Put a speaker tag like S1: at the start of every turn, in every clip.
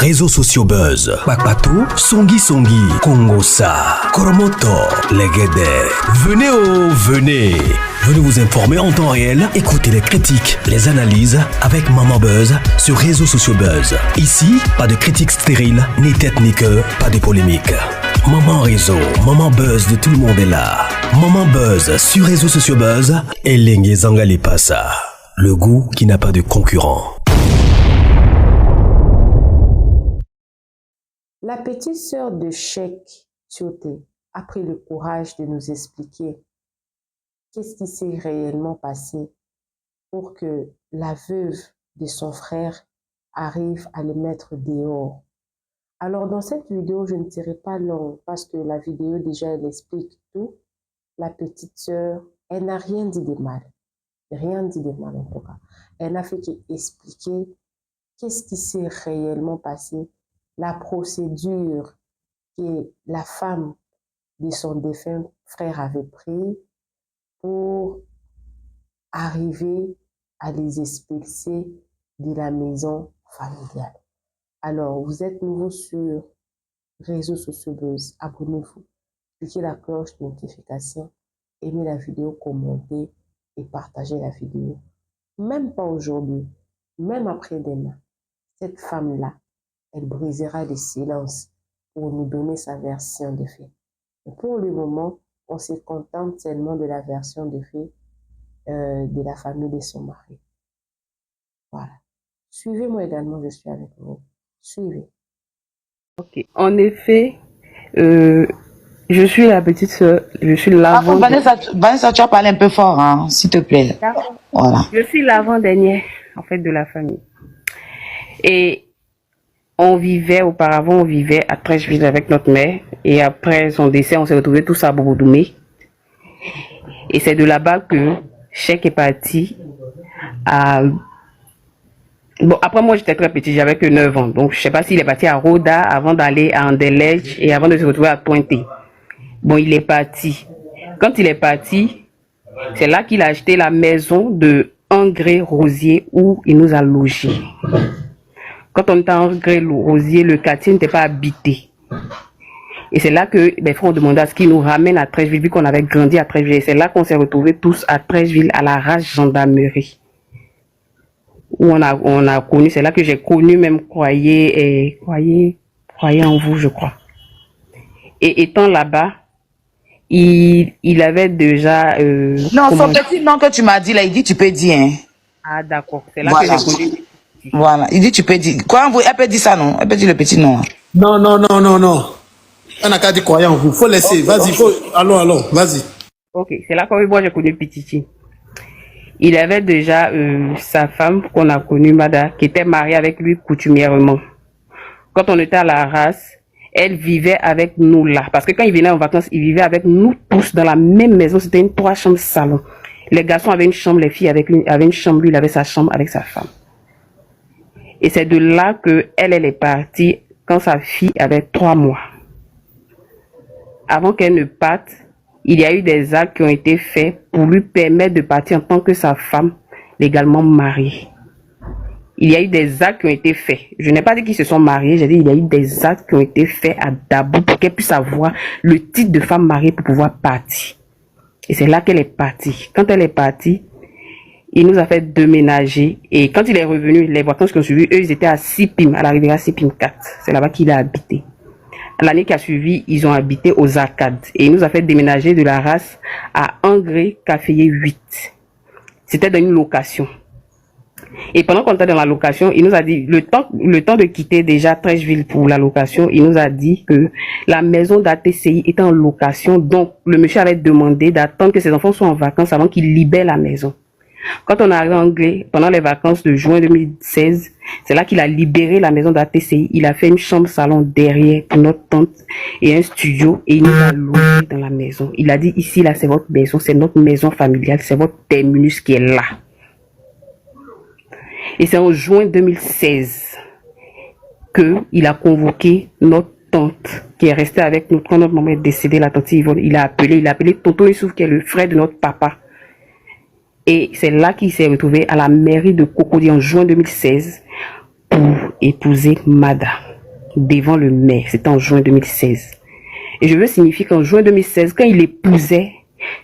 S1: réseaux sociaux buzz. Bakpatou, Songi Songi, Kongosa, Koromoto, Legede. Venez. Venez vous informer en temps réel. Écoutez les critiques, les analyses avec Maman Buzz sur réseaux sociaux buzz. Ici, pas de critiques stériles, ni tête ni queue, pas de polémique. Maman réseau, Maman Buzz de tout le monde est là. Maman Buzz sur réseaux sociaux buzz. Et Lengue Zangali Passa. Le goût qui n'a pas de concurrent.
S2: La petite sœur de Cheikh Tioté a pris le courage de nous expliquer qu'est-ce qui s'est réellement passé pour que la veuve de son frère arrive à le mettre dehors. Alors dans cette vidéo, je ne serai pas long parce que la vidéo déjà elle explique tout. La petite sœur, elle n'a rien dit de mal. Rien dit de mal en tout cas. Elle n'a fait qu'expliquer qu'est-ce qui s'est réellement passé, la procédure que la femme de son défunt frère avait pris pour arriver à les expulser de la maison familiale. Alors, vous êtes nouveau sur réseaux sociaux buzz, abonnez-vous, cliquez la cloche de notification, aimez la vidéo, commentez et partagez la vidéo. Même pas aujourd'hui, même après-demain, cette femme-là, elle brisera le silence pour nous donner sa version des faits. Pour le moment, on se contente seulement de la version des faits de la famille de son mari. Voilà. Suivez-moi également, je suis avec vous. Suivez.
S3: Ok. En effet, je suis la petite soeur, je suis l'avant.
S4: Vanessa, tu as parlé un peu fort, hein, s'il te plaît. Voilà.
S3: Je suis l'avant-dernière, en fait, de la famille. Et auparavant, on vivait à Trècheville avec notre mère. Et après son décès, on s'est retrouvés tous à Bobodoumé. Et c'est de là-bas que Cheikh est parti à... Bon, après moi, j'étais très petite, j'avais que 9 ans. Donc, je sais pas s'il est parti à Roda avant d'aller à Andelège et avant de se retrouver à Pointé. Bon, il est parti. Quand il est parti, c'est là qu'il a acheté la maison de Angré Rosier où il nous a logés. Quand on était à Angré Rosier, le quartier n'était pas habité. Et c'est là que mes frères ont demandé à ce qu'ils nous ramènent à Trècheville, vu qu'on avait grandi à Trècheville. Et c'est là qu'on s'est retrouvés tous à Trècheville, à la rage gendarmerie. Où on a connu, c'est là que j'ai connu même croyez en vous, je crois. Et étant là-bas, il avait déjà...
S4: non, son petit nom que tu m'as dit là, il dit tu peux dire. Hein.
S3: Ah d'accord, c'est là
S4: voilà.
S3: que j'ai connu.
S4: Voilà, il dit tu peux dire. Quoi, elle peut dire ça, non? Elle peut dire le petit nom.
S5: Non. On n'a qu'à dire croyant en vous. Faut laisser, vas-y, allons, vas-y.
S3: Ok, c'est là que moi j'ai connu Petiti. Il avait déjà sa femme qu'on a connue, Mada, qui était mariée avec lui coutumièrement. Quand on était à la race, elle vivait avec nous là. Parce que quand il venait en vacances, il vivait avec nous tous dans la même maison. C'était une 3 chambres salon. Les garçons avaient une chambre, les filles avaient une chambre. Lui, il avait sa chambre avec sa femme. Et c'est de là que elle est partie quand sa fille avait 3 mois. Avant qu'elle ne parte, il y a eu des actes qui ont été faits pour lui permettre de partir en tant que sa femme légalement mariée. Il y a eu des actes qui ont été faits. Je n'ai pas dit qu'ils se sont mariés, j'ai dit il y a eu des actes qui ont été faits à Dabou pour qu'elle puisse avoir le titre de femme mariée pour pouvoir partir. Et c'est là qu'elle est partie. Quand elle est partie, il nous a fait déménager. Et quand il est revenu, les vacances qui ont suivi, eux, ils étaient à Sipim, à la rivière Sipim 4. C'est là-bas qu'il a habité. L'année qui a suivi, ils ont habité aux Arcades. Et il nous a fait déménager de la race à Angré Caféier 8. C'était dans une location. Et pendant qu'on était dans la location, il nous a dit, le temps de quitter déjà Trècheville pour la location, il nous a dit que la maison d'ATCI était en location. Donc, le monsieur avait demandé d'attendre que ses enfants soient en vacances avant qu'il libère la maison. Quand on est arrivé en Anglais, pendant les vacances de juin 2016, c'est là qu'il a libéré la maison d'ATCI. Il a fait une chambre salon derrière pour notre tante et un studio et il nous a logé dans la maison. Il a dit ici, là, c'est votre maison, c'est notre maison familiale, c'est votre terminus qui est là. Et c'est en juin 2016 qu'il a convoqué notre tante qui est restée avec nous. Quand notre maman est décédée, la tante Yvonne, il a appelé Tonton Youssouf qui est le frère de notre papa. Et c'est là qu'il s'est retrouvé à la mairie de Cocody en juin 2016 pour épouser Mada. devant le maire. C'était en juin 2016. Et je veux signifier qu'en juin 2016, quand il épousait,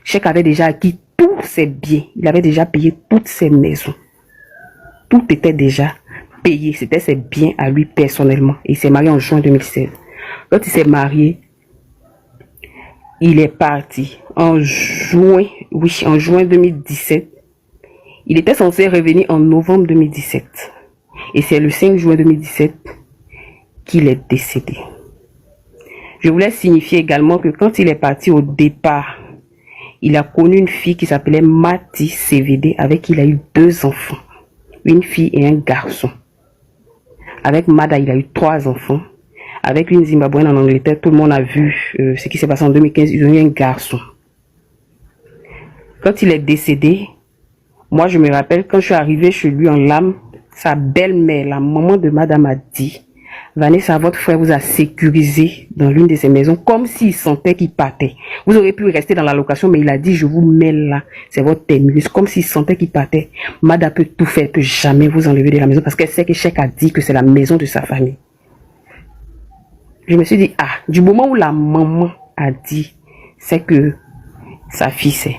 S3: Cheikh avait déjà acquis tous ses biens. Il avait déjà payé toutes ses maisons. Tout était déjà payé. C'était ses biens à lui personnellement. Il s'est marié en juin 2016. Quand il s'est marié, il est parti en juin 2017. Il était censé revenir en novembre 2017. Et c'est le 5 juin 2017 qu'il est décédé. Je voulais signifier également que quand il est parti au départ, il a connu une fille qui s'appelait Mati CVD, avec qui il a eu 2 enfants. Une fille et un garçon. Avec Mada, il a eu 3 enfants. Avec une Zimbabwéenne en Angleterre, tout le monde a vu ce qui s'est passé en 2015. Ils ont eu un garçon. Quand il est décédé, moi je me rappelle quand je suis arrivée chez lui en larmes, sa belle-mère, la maman de Madame, a dit: Vanessa, votre frère vous a sécurisé dans l'une de ses maisons, comme s'il sentait qu'il partait. Vous auriez pu rester dans la location, mais il a dit: je vous mets là, c'est votre terminus. Comme s'il sentait qu'il partait. Madame peut tout faire, peut jamais vous enlever de la maison, parce qu'elle sait que Cheikh a dit que c'est la maison de sa famille. Je me suis dit, du moment où la maman a dit, c'est que sa fille sait.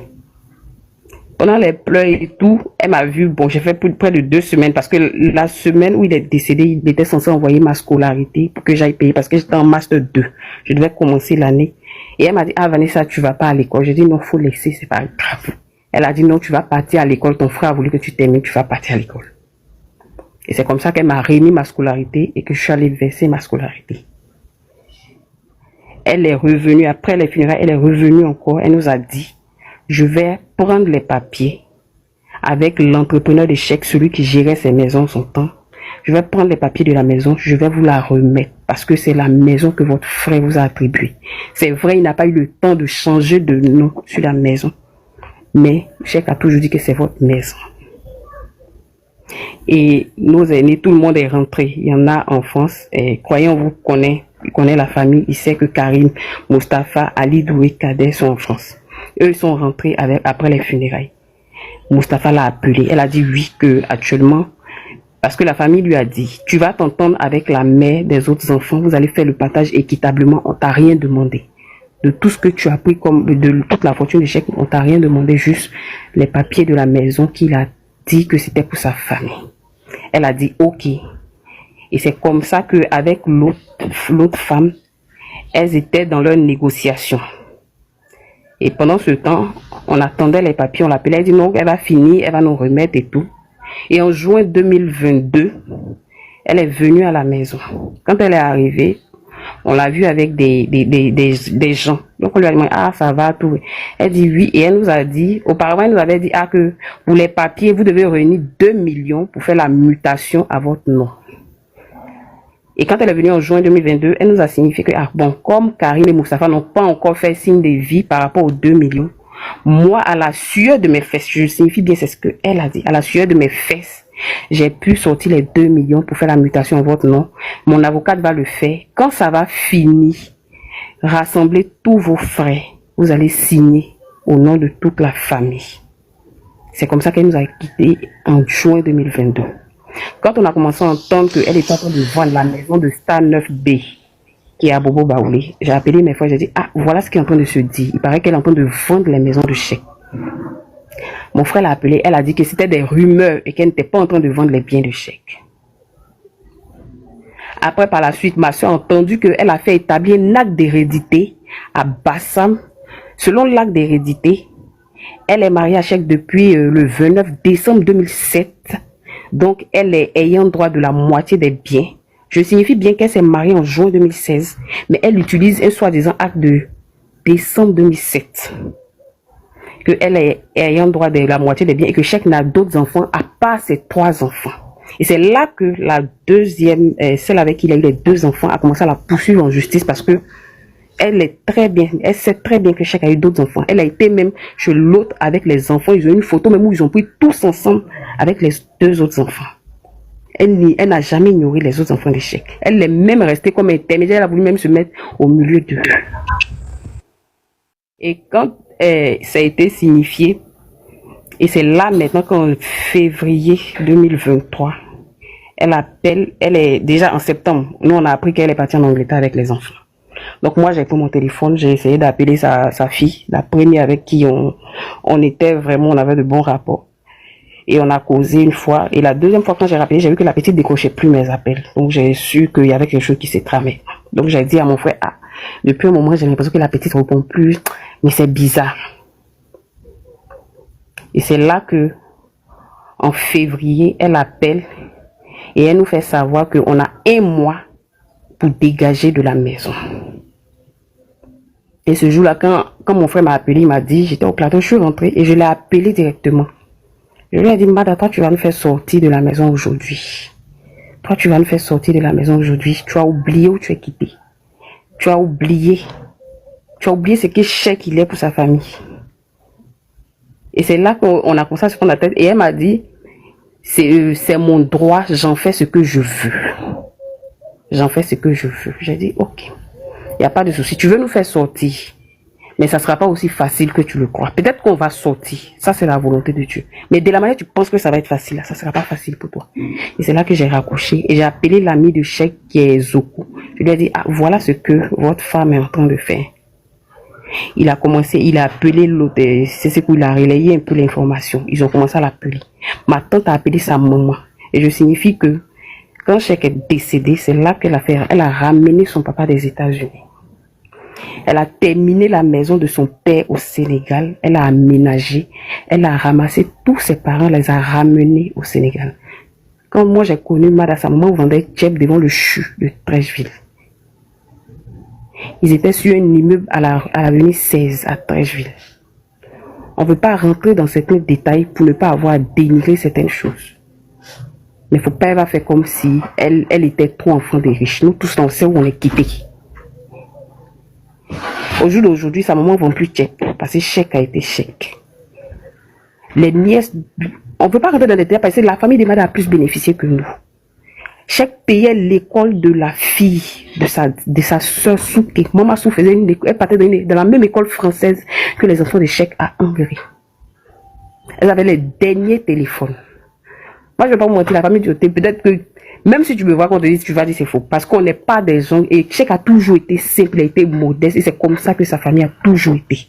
S3: Pendant les pleurs et tout, elle m'a vu, bon, j'ai fait près de 2 semaines, parce que la semaine où il est décédé, il était censé envoyer ma scolarité pour que j'aille payer, parce que j'étais en master 2. Je devais commencer l'année. Et elle m'a dit: Vanessa, tu vas pas à l'école. J'ai dit: non, faut laisser, c'est pas grave. Elle a dit: non, tu vas partir à l'école. Ton frère a voulu que tu termines, tu vas partir à l'école. Et c'est comme ça qu'elle m'a remis ma scolarité et que je suis allée verser ma scolarité. Elle est revenue, après les funérailles, elle est revenue encore. Elle nous a dit: je vais prendre les papiers avec l'entrepreneur de chèques, celui qui gérait ses maisons en son temps. Je vais prendre les papiers de la maison, je vais vous la remettre parce que c'est la maison que votre frère vous a attribuée. C'est vrai, il n'a pas eu le temps de changer de nom sur la maison. Mais Cheikh a toujours dit que c'est votre maison. Et nos aînés, tout le monde est rentré. Il y en a en France. Et croyons, vous connaissez, il connaît la famille. Il sait que Karim, Mustapha, Ali Doué, Kader sont en France. Eux, ils sont rentrés après les funérailles. Mustapha l'a appelé. Elle a dit oui, que actuellement, parce que la famille lui a dit: tu vas t'entendre avec la mère des autres enfants, vous allez faire le partage équitablement, on t'a rien demandé. De tout ce que tu as pris comme, de toute la fortune de Cheikh, on t'a rien demandé, juste les papiers de la maison qu'il a dit que c'était pour sa famille. Elle a dit ok. Et c'est comme ça qu'avec l'autre femme, elles étaient dans leur négociation. Et pendant ce temps, on attendait les papiers, on l'appelait, elle dit non, elle va finir, elle va nous remettre et tout. Et en juin 2022, elle est venue à la maison. Quand elle est arrivée, on l'a vue avec des gens. Donc on lui a demandé: ça va, tout. Elle dit oui, et elle nous a dit, auparavant elle nous avait dit que pour les papiers, vous devez réunir 2 millions pour faire la mutation à votre nom. Et quand elle est venue en juin 2022, elle nous a signifié que, comme Karim et Moustapha n'ont pas encore fait signe de vie par rapport aux 2 millions, moi, à la sueur de mes fesses, je signifie bien, c'est ce qu'elle a dit, à la sueur de mes fesses, j'ai pu sortir les 2 millions pour faire la mutation en votre nom. Mon avocate va le faire. Quand ça va finir, rassemblez tous vos frais. Vous allez signer au nom de toute la famille. C'est comme ça qu'elle nous a quittés en juin 2022. Quand on a commencé à entendre qu'elle était en train de vendre la maison de Star 9B, qui est à Bobo Baoulé, j'ai appelé mes frères, j'ai dit: voilà ce qui est en train de se dire. Il paraît qu'elle est en train de vendre les maisons de Cheikh. Mon frère l'a appelé, elle a dit que c'était des rumeurs et qu'elle n'était pas en train de vendre les biens de Cheikh. Après, par la suite, ma soeur a entendu qu'elle a fait établir un acte d'hérédité à Bassam. Selon l'acte d'hérédité, elle est mariée à Cheikh depuis le 29 décembre 2007. Donc, elle est ayant droit de la moitié des biens. Je signifie bien qu'elle s'est mariée en juin 2016, mais elle utilise un soi-disant acte de décembre 2007. Qu'elle est ayant droit de la moitié des biens et que Cheikh n'a d'autres enfants à part ses 3 enfants. Et c'est là que la deuxième, celle avec qui il a eu les 2 enfants, a commencé à la poursuivre en justice parce que elle sait très bien que Cheikh a eu d'autres enfants. Elle a été même chez l'autre avec les enfants. Ils ont une photo même où ils ont pris tous ensemble avec les 2 autres enfants. Elle n'a jamais ignoré les autres enfants de Cheikh. Elle est même restée comme intermédiaire. Elle a voulu même se mettre au milieu d'eux. Et quand ça a été signifié, et c'est là maintenant qu'en février 2023, Elle appelle, elle est déjà en septembre. Nous, on a appris qu'elle est partie en Angleterre avec les enfants. Donc moi, j'ai pris mon téléphone, j'ai essayé d'appeler sa fille, la première avec qui on était vraiment, on avait de bons rapports. Et on a causé une fois. Et la deuxième fois, quand j'ai rappelé, j'ai vu que la petite décrochait plus mes appels. Donc j'ai su qu'il y avait quelque chose qui s'est tramé. Donc j'ai dit à mon frère, ah, depuis un moment, j'ai l'impression que la petite ne répond plus, mais c'est bizarre. Et c'est là que, en février, elle appelle et elle nous fait savoir qu'on a 1 mois pour dégager de la maison. Et ce jour-là, quand mon frère m'a appelé, il m'a dit, j'étais au plateau, je suis rentrée et je l'ai appelé directement. Je lui ai dit, Mada, toi, tu vas nous faire sortir de la maison aujourd'hui. Toi, tu vas nous faire sortir de la maison aujourd'hui. Tu as oublié où tu es quitté. Tu as oublié ce que chèque il est pour sa famille. Et c'est là qu'on a commencé à se prendre la tête. Et elle m'a dit, c'est mon droit, j'en fais ce que je veux. J'en fais ce que je veux. J'ai dit, ok, il n'y a pas de souci. Tu veux nous faire sortir, mais ça ne sera pas aussi facile que tu le crois. Peut-être qu'on va sortir. Ça, c'est la volonté de Dieu. Mais de la manière tu penses que ça va être facile, ça ne sera pas facile pour toi. Et c'est là que j'ai raccroché et j'ai appelé l'ami de chèque qui est Zoko. Je lui ai dit, ah, voilà ce que votre femme est en train de faire. Il a appelé l'autre, c'est ce qu'il a relayé un peu l'information. Ils ont commencé à l'appeler. Ma tante a appelé sa maman. Et je signifie que quand Chèque est décédé, c'est là qu'elle a fait. Elle a ramené son papa des États-Unis. Elle a terminé la maison de son père au Sénégal. Elle a aménagé. Elle a ramassé tous ses parents, les a ramenés au Sénégal. Quand moi j'ai connu Mada, sa maman vendait tchèp devant le CHU de Trècheville. Ils étaient sur un immeuble à l'avenue 16 à Trècheville. On ne veut pas rentrer dans certains détails pour ne pas avoir à dénigrer certaines choses. Mais il ne faut pas avoir fait comme si elle était trop enfant des riches. Nous tous, on sait où on est quittés. Au jour d'aujourd'hui, sa maman ne vend plus chèque parce que chèque a été chèque. Les nièces, on ne peut pas rentrer dans les détails parce que la famille des Mada a plus bénéficié que nous. Chèque payait l'école de la fille de sa soeur Souké. Maman Sou faisait elle partait dans la même école française que les enfants de Chèque à Hongrie. Elle avait les derniers téléphones. Moi, je ne vais pas vous mentir, la famille du côté, peut-être que même si tu me vois qu'on te dit, tu vas dire c'est faux. Parce qu'on n'est pas des gens. Et Chèque a toujours été simple, il a été modeste. Et c'est comme ça que sa famille a toujours été.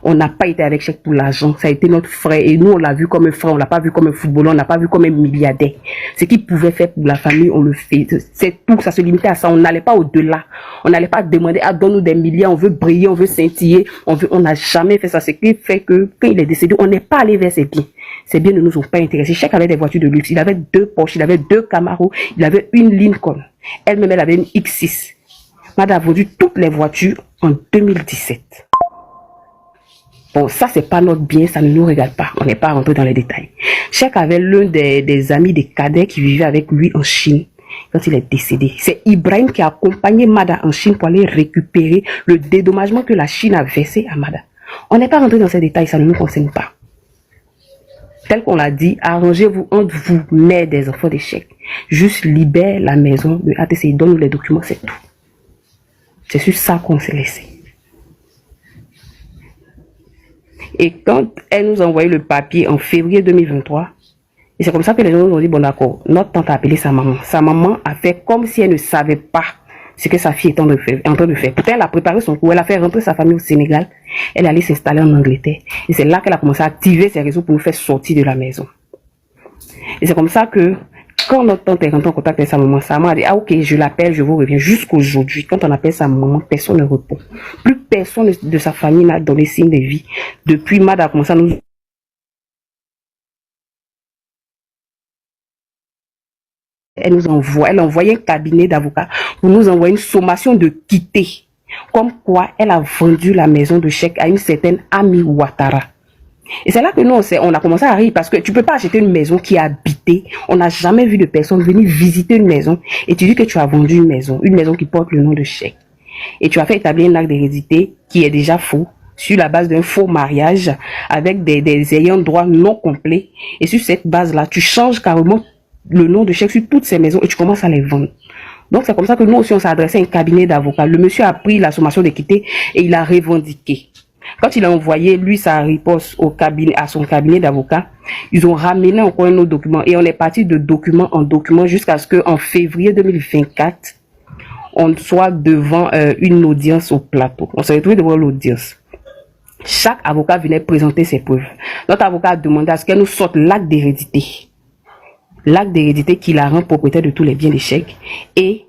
S3: On n'a pas été avec Chèque pour l'argent. Ça a été notre frère. Et nous, on l'a vu comme un frère. On l'a pas vu comme un footballeur. On l'a pas vu comme un milliardaire. Ce qu'il pouvait faire pour la famille, on le fait. C'est tout. Ça se limitait à ça. On n'allait pas au-delà. On n'allait pas demander, ah, donne-nous des milliards. On veut briller, on veut scintiller. On n'a jamais fait ça. Ce qui fait que quand il est décédé, on n'est pas allé vers ses biens. Ces biens ne nous ont pas intéressés. Chèque avait des voitures de luxe. Il avait 2 Porsche, il avait 2 Camaro, il avait une Lincoln. Elle-même, elle avait une X6. Mada a vendu toutes les voitures en 2017. Bon, ça, c'est pas notre bien, ça ne nous regarde pas. On n'est pas rentré dans les détails. Chèque avait l'un des amis des cadets qui vivait avec lui en Chine quand il est décédé. C'est Ibrahim qui a accompagné Mada en Chine pour aller récupérer le dédommagement que la Chine a versé à Mada. On n'est pas rentré dans ces détails, ça ne nous concerne pas. Tel qu'on l'a dit, arrangez-vous entre vous, mère des enfants des chèques. Juste libère la maison de ATCI, donne-nous les documents, c'est tout. C'est sur ça qu'on s'est laissé. Et quand elle nous a envoyé le papier en février 2023, et c'est comme ça que les gens nous ont dit, bon d'accord, notre tante a appelé sa maman. Sa maman a fait comme si elle ne savait pas ce que sa fille est en train de faire. Peut-être elle a préparé son coup, elle a fait rentrer sa famille au Sénégal, elle est allée s'installer en Angleterre. Et c'est là qu'elle a commencé à activer ses réseaux pour nous faire sortir de la maison. Et c'est comme ça que, quand notre tante est rentrée en contact avec sa maman a dit, ah ok, je l'appelle, je vous reviens. Jusqu'aujourd'hui, quand on appelle sa maman, personne ne répond. Plus personne de sa famille n'a donné signe de vie. Depuis, Mada a commencé à nous... Elle a envoyé un cabinet d'avocats pour nous envoyer une sommation de quitter. Comme quoi, elle a vendu la maison de chèque à une certaine Ami Ouattara. Et c'est là que nous, on a commencé à rire parce que tu peux pas acheter une maison qui est habitée. On n'a jamais vu de personne venir visiter une maison et tu dis que tu as vendu une maison qui porte le nom de chèque. Et tu as fait établir un acte d'hérédité qui est déjà faux sur la base d'un faux mariage avec des ayants droit non complets. Et sur cette base-là, tu changes carrément le nom de chèque sur toutes ces maisons et tu commences à les vendre. Donc c'est comme ça que nous aussi on s'est adressé à un cabinet d'avocats. Le monsieur a pris la sommation de quitter et il a revendiqué. Quand il a envoyé, lui, sa riposte au cabinet, à son cabinet d'avocat, ils ont ramené encore un autre document. Et on est parti de document en document jusqu'à ce qu'en février 2024, on soit devant une audience au plateau. On s'est retrouvé devant l'audience. Chaque avocat venait présenter ses preuves. Notre avocat a demandé à ce qu'elle nous sorte l'acte d'hérédité. L'acte d'hérédité qui la rend propriétaire de tous les biens des chèques et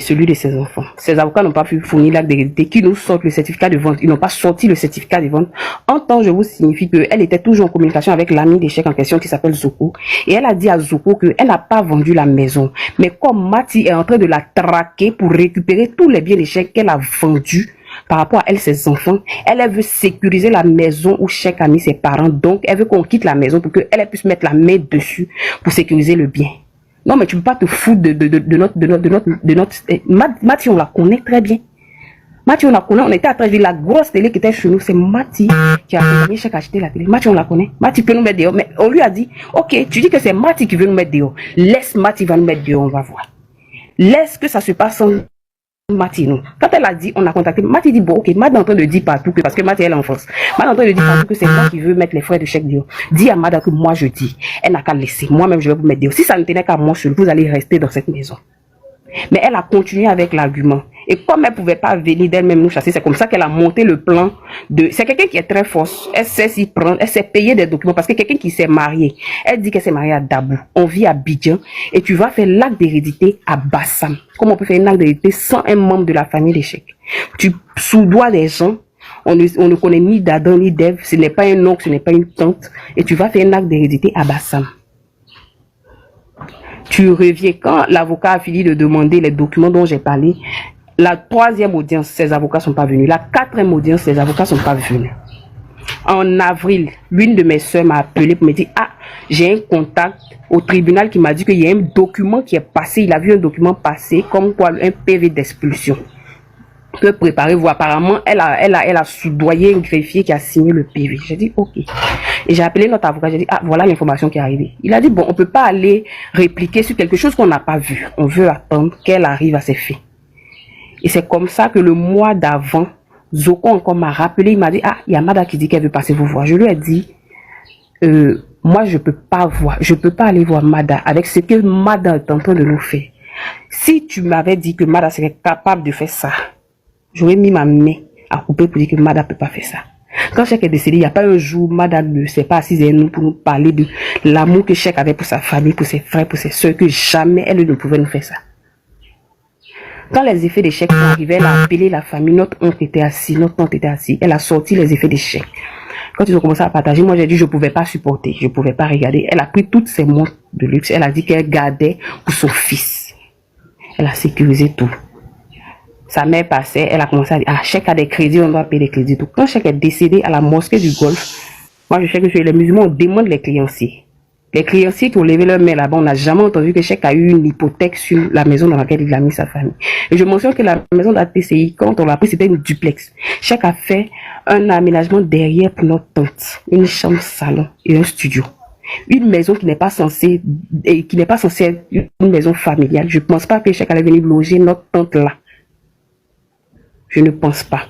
S3: celui de ses enfants. Ces avocats n'ont pas pu fournir l'acte d'hérédité, qui nous sortent le certificat de vente. Ils n'ont pas sorti le certificat de vente. En temps, je vous signifie qu'elle était toujours en communication avec l'ami des chèques en question qui s'appelle Zoko. Et elle a dit à Zoko qu'elle n'a pas vendu la maison. Mais comme Mati est en train de la traquer pour récupérer tous les biens des chèques qu'elle a vendus, par rapport à elle, ses enfants, elle veut sécuriser la maison où Chèque a mis ses parents. Donc, elle veut qu'on quitte la maison pour qu'elle puisse mettre la main dessus pour sécuriser le bien. Non, mais tu ne peux pas te foutre de notre... Mati, on la connaît très bien. Mati, on la connaît. On était à travers la grosse télé qui était chez nous. C'est Mati qui a accompagné Chèque à acheter la télé. Mati, on la connaît. Mati peut nous mettre dehors. Mais on lui a dit, ok, tu dis que c'est Mati qui veut nous mettre dehors. Laisse Mati va nous mettre dehors, on va voir. Laisse que ça se passe sans Mati, non. Quand elle a dit, on a contacté, Mati dit, bon, ok, Mati est en train de dire partout que, parce que Mati elle est en France. Mati est en train de dire partout que c'est moi qui veux mettre les frais de chèque dehors. Dis à Mada que moi je dis. Elle n'a qu'à laisser. Moi-même, je vais vous mettre dehors. Si ça ne tenait qu'à moi seul, vous allez rester dans cette maison. Mais elle a continué avec l'argument. Et comme elle ne pouvait pas venir d'elle-même nous chasser, c'est comme ça qu'elle a monté le plan de... C'est quelqu'un qui est très fort. Elle sait s'y prendre, elle sait payer des documents parce que quelqu'un qui s'est marié, elle dit qu'elle s'est mariée à Dabou. On vit à Bidjan et tu vas faire l'acte d'hérédité à Bassam. Comment on peut faire un acte d'hérédité sans un membre de la famille des chèques? Tu sous-dois des gens, on ne connaît ni d'Adam ni d'Ève, ce n'est pas un oncle, ce n'est pas une tante, et tu vas faire un acte d'hérédité à Bassam. Tu reviens quand l'avocat a fini de demander les documents dont j'ai parlé. La 3e audience, ces avocats ne sont pas venus. La 4e audience, ces avocats ne sont pas venus. En avril, l'une de mes soeurs m'a appelé pour me dire, ah, j'ai un contact au tribunal qui m'a dit qu'il y a un document qui est passé. Il a vu un document passer comme quoi un PV d'expulsion. Que préparez-vous. Apparemment, elle a soudoyé un greffier qui a signé le PV. J'ai dit, ok. Et j'ai appelé notre avocat, j'ai dit, ah, voilà l'information qui est arrivée. Il a dit, bon, on ne peut pas aller répliquer sur quelque chose qu'on n'a pas vu. On veut attendre qu'elle arrive à ses faits. Et c'est comme ça que le mois d'avant, Zoko encore m'a rappelé, il m'a dit, ah, il y a Mada qui dit qu'elle veut passer vous voir. Je lui ai dit, moi, je peux pas aller voir Mada avec ce que Mada est en train de nous faire. Si tu m'avais dit que Mada serait capable de faire ça, j'aurais mis ma main à couper pour dire que Mada peut pas faire ça. Quand Chèque est décédé, il n'y a pas un jour, Madame ne s'est pas assise avec nous pour nous parler de l'amour que Chèque avait pour sa famille, pour ses frères, pour ses soeurs, que jamais elle ne pouvait nous faire ça. Quand les effets des chèques sont arrivés, elle a appelé la famille, notre oncle était assis, notre tante était assis, elle a sorti les effets des chèques. Quand ils ont commencé à partager, moi j'ai dit je ne pouvais pas supporter, je ne pouvais pas regarder. Elle a pris toutes ses montres de luxe, elle a dit qu'elle gardait pour son fils. Elle a sécurisé tout. Sa mère passait, elle a commencé à dire, ah, Chèque a des crédits, on doit payer des crédits. Donc, quand Chèque est décédé à la mosquée du Golfe, moi, je sais que chez les musulmans, on demande les créanciers. Les créanciers qui ont levé leur main là-bas, on n'a jamais entendu que Chèque a eu une hypothèque sur la maison dans laquelle il a mis sa famille. Et je mentionne que la maison de la TCI, quand on l'a pris, c'était une duplex. Chèque a fait un aménagement derrière pour notre tante. Une chambre, salon et un studio. Une maison qui n'est pas censée être une maison familiale. Je ne pense pas que Chèque allait venir loger notre tante là. Je ne pense pas.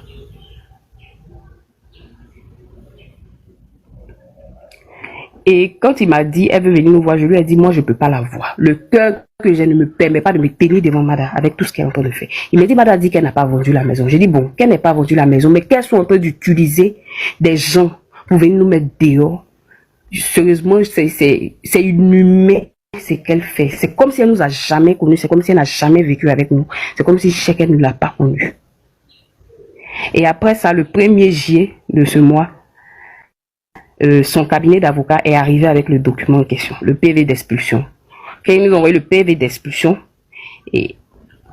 S3: Et quand il m'a dit, elle veut venir nous voir, je lui ai dit, moi, je ne peux pas la voir. Le cœur que je ne me permets pas de me tenir devant Mada avec tout ce qu'elle est en train de faire. Il m'a dit, Mada dit qu'elle n'a pas vendu la maison. J'ai dit, bon, qu'elle n'ait pas vendu la maison, mais qu'elle soit en train d'utiliser des gens pour venir nous mettre dehors. Sérieusement, c'est inhumain ce qu'elle fait. C'est comme si elle nous a jamais connus, c'est comme si elle n'a jamais vécu avec nous. C'est comme si chacun ne l'a pas connue. Et après ça, le 1er juillet de ce mois, son cabinet d'avocat est arrivé avec le document en question, le PV d'expulsion. Quand ils nous ont envoyé le PV d'expulsion, et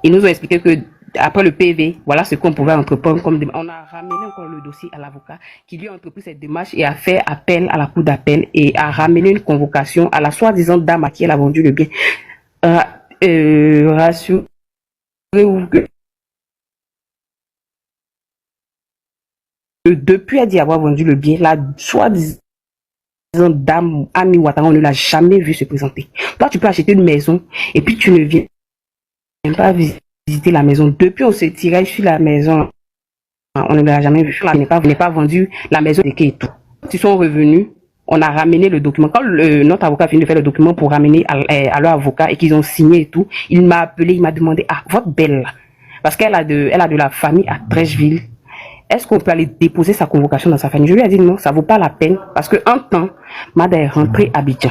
S3: ils nous ont expliqué que après le PV, voilà ce qu'on pouvait entreprendre comme démarche. On a ramené encore le dossier à l'avocat qui lui a entrepris cette démarche et a fait appel à la cour d'appel et a ramené une convocation à la soi-disant dame à qui elle a vendu le bien. Rassurez-vous que depuis a dit avoir vendu le bien, la soi-disant dame Ami Ouattara, on ne l'a jamais vu se présenter. Toi, tu peux acheter une maison et puis tu ne viens pas visiter la maison. Depuis, on se tirait sur la maison On ne l'a jamais vu. Il n'est pas vendu la maison et tout. Quand ils sont revenus, on a ramené le document. Quand notre avocat a fini de faire le document pour ramener à leur avocat et qu'ils ont signé et tout, il m'a appelé, il m'a demandé, ah, votre belle, parce qu'elle a de la famille à Trècheville, est-ce qu'on peut aller déposer sa convocation dans sa famille? Je lui ai dit non, ça vaut pas la peine, parce qu'un temps, Mada est rentrée à Abidjan.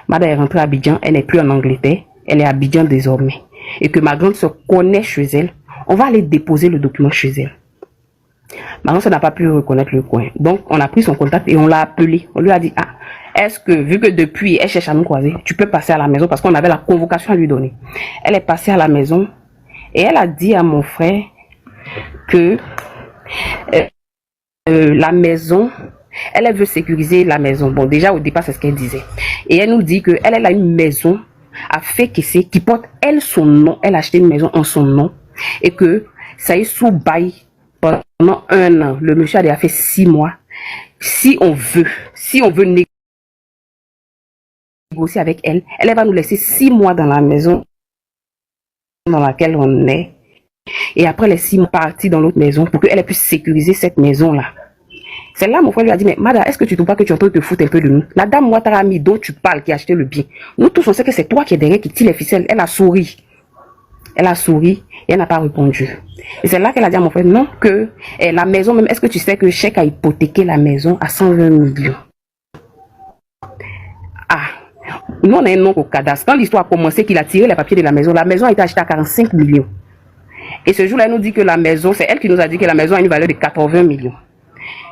S3: Mada est rentrée à Abidjan, elle n'est plus en Angleterre, elle est à Abidjan désormais. Et que ma grande sœur connaît chez elle, on va aller déposer le document chez elle. Ma grande sœur n'a pas pu reconnaître le coin. Donc, on a pris son contact et on l'a appelé. On lui a dit, ah, est-ce que, vu que depuis, elle cherche à nous croiser, tu peux passer à la maison parce qu'on avait la convocation à lui donner. Elle est passée à la maison et elle a dit à mon frère que la maison, elle veut sécuriser la maison. Bon, déjà, au départ, c'est ce qu'elle disait. Et elle nous dit elle a une maison à Fékessé qui porte, elle, son nom. Elle a acheté une maison en son nom et que ça est sous bail pendant 1 an. Le monsieur a déjà fait 6 mois. Si on veut négocier avec elle, elle va nous laisser 6 mois dans la maison dans laquelle on est. Et après les 6 mois, partir dans l'autre maison pour qu'elle puisse sécuriser cette maison-là. C'est là, mon frère lui a dit, mais Mada, est-ce que tu ne trouves pas que tu es en train de te foutre un peu de nous? La dame Ouattarami dont tu parles, qui a acheté le bien, nous tous on sait que c'est toi qui es derrière, qui tire les ficelles. Elle a souri. Elle a souri et elle n'a pas répondu. Et c'est là qu'elle a dit à mon frère, non, que la maison même, est-ce que tu sais que Cheikh a hypothéqué la maison à 120 millions? Ah, nous on a un nom au cadastre. Quand l'histoire a commencé, qu'il a tiré les papiers de la maison a été achetée à 45 millions. Et ce jour-là, elle nous dit que la maison, c'est elle qui nous a dit que la maison a une valeur de 80 millions.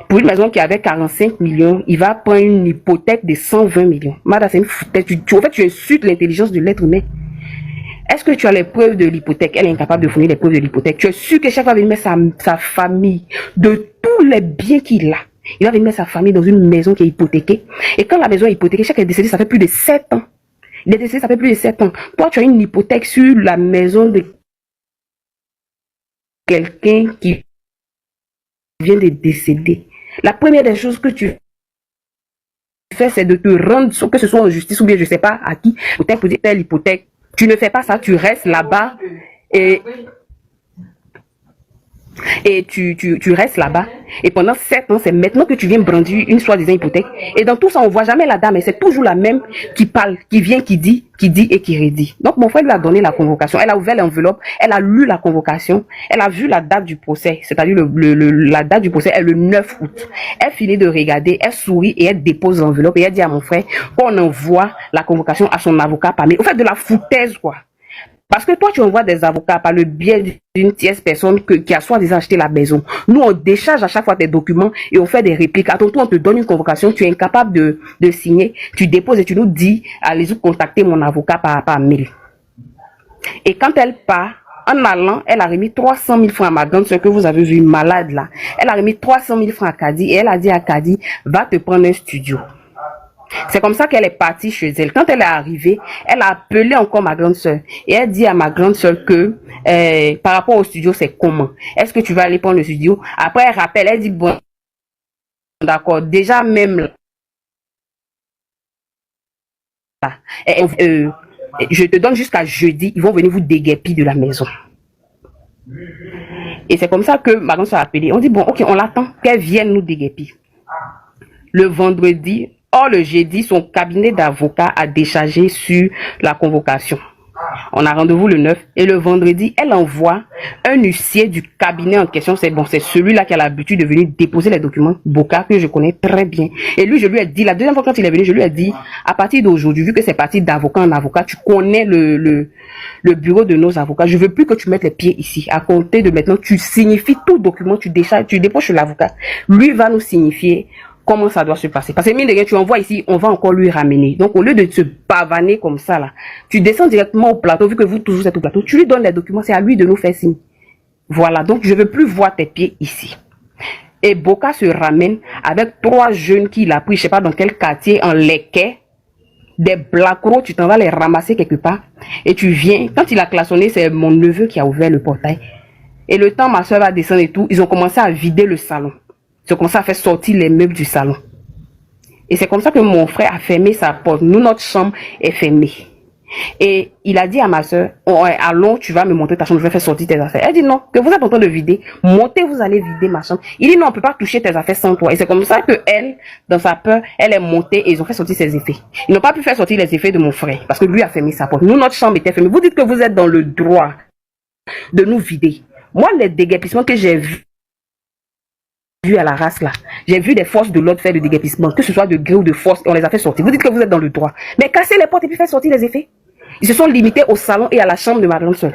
S3: Pour une maison qui avait 45 millions, il va prendre une hypothèque de 120 millions. Mada, c'est une foutaise. En fait, tu insultes l'intelligence de l'être humain. Est-ce que tu as les preuves de l'hypothèque? Elle est incapable de fournir les preuves de l'hypothèque. Tu es sûr que chaque fois, il va venir mettre sa famille, de tous les biens qu'il a. Il va venir mettre sa famille dans une maison qui est hypothéquée. Et quand la maison est hypothéquée, chaque est décédé, ça fait plus de 7 ans. Il est décédé, ça fait plus de 7 ans. Toi, tu as une hypothèque sur la maison de quelqu'un qui vient de décéder. La première des choses que tu fais, c'est de te rendre, que ce soit en justice ou bien je ne sais pas à qui, pour t'imposer telle hypothèque. Tu ne fais pas ça, tu restes là-bas et tu restes là-bas. Et pendant 7 ans, c'est maintenant que tu viens brandir une soi-disant hypothèque. Et dans tout ça, on ne voit jamais la dame, et c'est toujours la même qui parle, qui vient, qui dit et qui redit. Donc mon frère lui a donné la convocation. Elle a ouvert l'enveloppe, elle a lu la convocation, elle a vu la date du procès, c'est-à-dire la date du procès est le 9 août. Elle finit de regarder, elle sourit et elle dépose l'enveloppe et elle dit à mon frère qu'on envoie la convocation à son avocat par mail. Au fait, de la foutaise, quoi. Parce que toi, tu envoies des avocats par le biais d'une tierce personne qui a soi-disant acheté la maison. Nous, on décharge à chaque fois tes documents et on fait des répliques. À ton tour, on te donne une convocation, tu es incapable de signer. Tu déposes et tu nous dis, allez-y contacter mon avocat par mail. Et quand elle part, en allant, elle a remis 300 000 francs à ma grande soeur que vous avez vu, malade là. Elle a remis 300 000 francs à Kadi et elle a dit à Kadi, va te prendre un studio. C'est comme ça qu'elle est partie chez elle. Quand elle est arrivée, elle a appelé encore ma grande soeur. Et elle dit à ma grande soeur que par rapport au studio, c'est comment? Est-ce que tu vas aller prendre le studio? Après, elle rappelle, elle dit, bon, d'accord, déjà même là, je te donne jusqu'à jeudi, ils vont venir vous déguerpir de la maison. Et c'est comme ça que ma grande soeur a appelé. On dit, bon, ok, on l'attend, qu'elle vienne nous déguerpir. Le vendredi, le jeudi, son cabinet d'avocat a déchargé sur la convocation. On a rendez-vous le 9 et le vendredi, elle envoie un huissier du cabinet en question. C'est bon, c'est celui-là qui a l'habitude de venir déposer les documents, Boka, que je connais très bien. Et lui, je lui ai dit, la deuxième fois quand il est venu, je lui ai dit, à partir d'aujourd'hui, vu que c'est parti d'avocat en avocat, tu connais le bureau de nos avocats. Je veux plus que tu mettes les pieds ici. À compter de maintenant, tu signifies tout document, tu déposes chez l'avocat. Lui va nous signifier comment ça doit se passer. Parce que mine de rien, tu envoies ici, on va encore lui ramener. Donc, au lieu de se pavaner comme ça, là, tu descends directement au plateau, vu que vous toujours êtes au plateau, tu lui donnes les documents, c'est à lui de nous faire signe. Voilà, donc je ne veux plus voir tes pieds ici. Et Boka se ramène avec 3 jeunes qu'il a pris, je ne sais pas dans quel quartier, en Léquet, des blacros, tu t'en vas les ramasser quelque part, et tu viens, quand il a klaxonné, c'est mon neveu qui a ouvert le portail. Et le temps, ma soeur va descendre et tout, ils ont commencé à vider le salon. Ils ont commencé à faire sortir les meubles du salon. Et c'est comme ça que mon frère a fermé sa porte. Nous, notre chambre est fermée. Et il a dit à ma soeur, oh, allons, tu vas me montrer ta chambre, je vais faire sortir tes affaires. Elle dit non, que vous êtes en train de vider, montez, vous allez vider ma chambre. Il dit non, on peut pas toucher tes affaires sans toi. Et c'est comme ça que elle, dans sa peur, elle est montée et ils ont fait sortir ses effets. Ils n'ont pas pu faire sortir les effets de mon frère parce que lui a fermé sa porte. Nous, notre chambre était fermée. Vous dites que vous êtes dans le droit de nous vider. Moi, les déguerpissements que j'ai vus à la race là, j'ai vu des forces de l'ordre faire le déguerpissement, que ce soit de gré ou de force, et on les a fait sortir. Vous dites que vous êtes dans le droit. Mais cassez les portes et puis faire sortir les effets. Ils se sont limités au salon et à la chambre de ma grande soeur.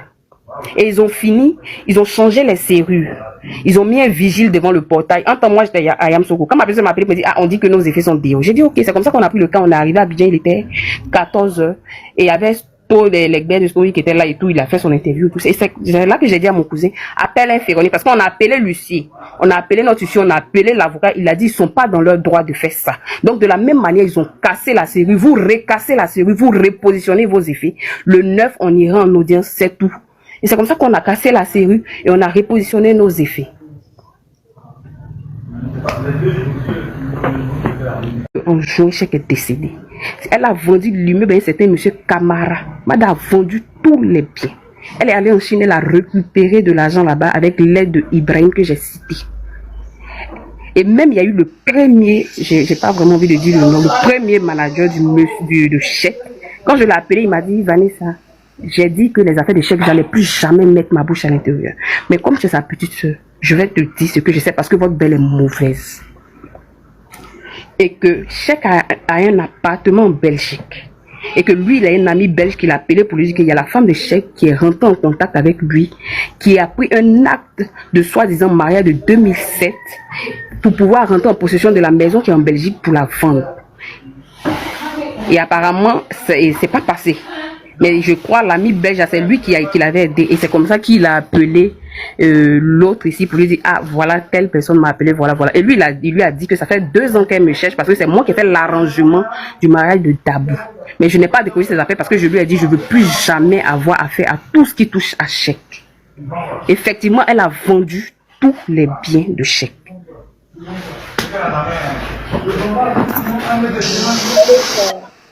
S3: Et ils ont fini, ils ont changé les serrures. Ils ont mis un vigile devant le portail. En temps, moi, j'étais à Yamsoko. Quand ma personne m'a appelé, me dit, ah, on dit que nos effets sont déo. J'ai dit, ok, c'est comme ça qu'on a pris le cas. On est arrivé à Abidjan, il était 14 heures. Et il y avait tous les gars de story qui étaient là et tout. Il a fait son interview. Tout. Et c'est là que j'ai dit à mon cousin, appelle un Ferroni. Parce qu'on a appelé l'huissier. On a appelé notre huissier, on a appelé l'avocat. Il a dit, ils sont pas dans leur droit de faire ça. Donc, de la même manière, ils ont cassé la serrure. Vous recassez la serrure. Vous repositionnez vos effets. Le 9, on ira en audience. C'est tout. Et c'est comme ça qu'on a cassé la serrure et on a repositionné nos effets. Un jour, Chèque est décédé. Elle a vendu l'immeuble à un certain monsieur Camara. Madame a vendu tous les biens. Elle est allée en Chine, elle a récupéré de l'argent là-bas avec l'aide de Ibrahim que j'ai cité. Et même il y a eu le premier, j'ai pas vraiment envie de dire le nom, le premier manager de Chèque. Quand je l'ai appelé, il m'a dit, Vanessa, j'ai dit que les affaires de Chèque, j'allais plus jamais mettre ma bouche à l'intérieur. Mais comme tu es sa petite soeur, je vais te dire ce que je sais parce que votre belle est mauvaise. Et que Chèque a un appartement en Belgique. Et que lui, il a un ami belge qui l'a appelé pour lui dire qu'il y a la femme de Chèque qui est rentrée en contact avec lui, qui a pris un acte de soi-disant mariage de 2007 pour pouvoir rentrer en possession de la maison qui est en Belgique pour la vendre. Et apparemment, c'est pas passé. Mais je crois l'ami belge, c'est lui qui l'avait aidé. Et c'est comme ça qu'il a appelé l'autre ici pour lui dire, ah voilà, telle personne m'a appelé, voilà. Et lui, il lui a dit que ça fait 2 ans qu'elle me cherche parce que c'est moi qui ai fait l'arrangement du mariage de Dabou. Mais je n'ai pas découvert ses affaires parce que je lui ai dit, je ne veux plus jamais avoir affaire à tout ce qui touche à Chèque. Effectivement, elle a vendu tous les biens de Chèque.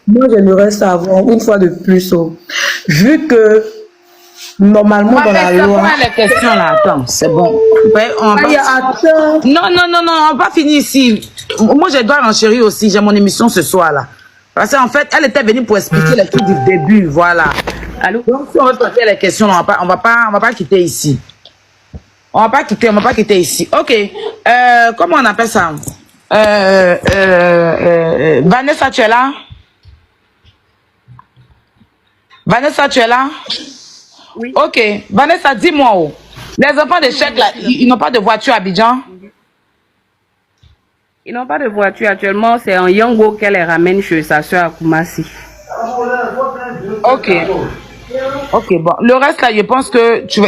S6: Moi, j'aimerais savoir, une fois de plus, vu que normalement dans la loi...
S4: les questions là, attends, c'est bon. Ouais, on va... Non, on va finir ici. Moi, je dois renchérir aussi, j'ai mon émission ce soir là. Parce qu'en fait, elle était venue pour expliquer les trucs du début, voilà. Allô? Donc, si on veut traiter les questions, on va pas quitter ici. On va pas quitter ici. Ok, comment on appelle ça? Vanessa, tu es là? Vanessa, tu es là?
S3: Oui.
S4: Ok. Vanessa, dis-moi, les enfants de Chèque, là, ils n'ont pas de voiture à Abidjan?
S3: Ils n'ont pas de voiture actuellement. C'est en Yango qu'elle les ramène chez sa soeur à Koumassi.
S4: Ok. Ok, bon. Le reste, là, je pense que tu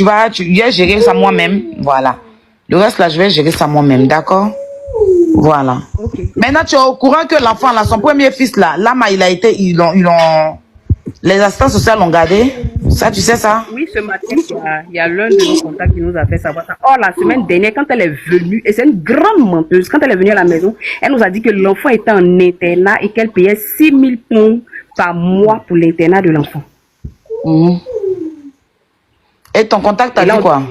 S4: vas gérer ça moi-même. Voilà. Le reste, là, je vais gérer ça moi-même. D'accord? Voilà. Okay. Maintenant, tu es au courant que l'enfant, là, son premier fils, là, les assistants sociaux l'ont gardé. Ça, tu sais ça?
S3: Oui, ce matin, il y a l'un de nos contacts qui nous a fait savoir ça. Or, la semaine dernière, quand elle est venue, et c'est une grande menteuse, quand elle est venue à la maison, elle nous a dit que l'enfant était en internat et qu'elle payait 6 000 pounds par mois pour l'internat de l'enfant.
S4: Mmh. Et ton contact t'a dit quoi?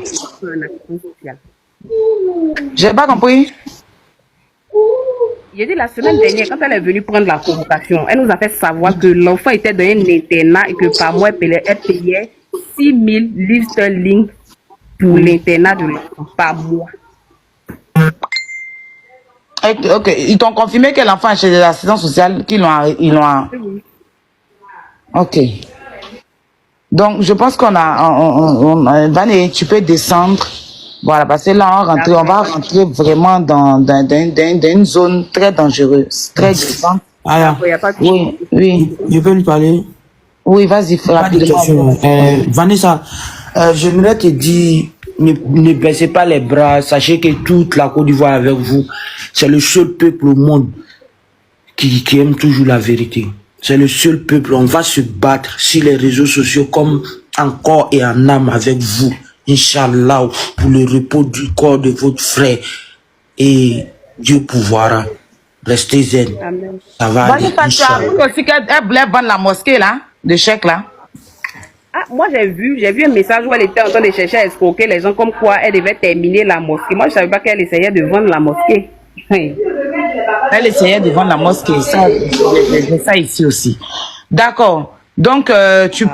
S4: J'ai pas compris.
S3: J'ai dit la semaine dernière, quand elle est venue prendre la convocation, elle nous a fait savoir que l'enfant était dans un internat et que par mois, elle payait 6 000 livres sterling pour l'internat de l'enfant par mois.
S4: Ok, ils t'ont confirmé que l'enfant est chez les assistants sociaux, ils l'ont... Ok. Donc, je pense qu'on a... Vané, tu peux descendre. Voilà, parce que là, on va rentrer vraiment dans une zone très dangereuse, très glissante.
S5: Alors,
S4: oui.
S5: Je peux lui parler?
S4: Oui, vas-y, rapidement.
S5: Vanessa, j'aimerais te dire, ne baissez pas les bras. Sachez que toute la Côte d'Ivoire avec vous, c'est le seul peuple au monde qui aime toujours la vérité. C'est le seul peuple. On va se battre sur les réseaux sociaux comme en corps et en âme avec vous. Inch'Allah, pour le repos du corps de votre frère. Et Dieu pourvoira. Restez zen.
S3: Amen.
S5: Ça va aller.
S4: Vanessa, tu as vu aussi qu'elle voulait vendre la mosquée là? de chèque là?
S3: Ah, moi j'ai vu un message où elle était en train de chercher à escroquer les gens comme quoi elle devait terminer la mosquée. Moi je savais pas qu'elle essayait de vendre la mosquée.
S4: Elle essayait de vendre la mosquée. Ça, j'ai ça ici aussi. D'accord. Donc tu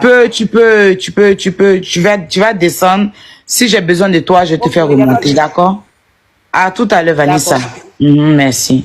S4: vas descendre. Si j'ai besoin de toi, je te fais remonter. D'accord? À tout à l'heure, Vanessa. Merci.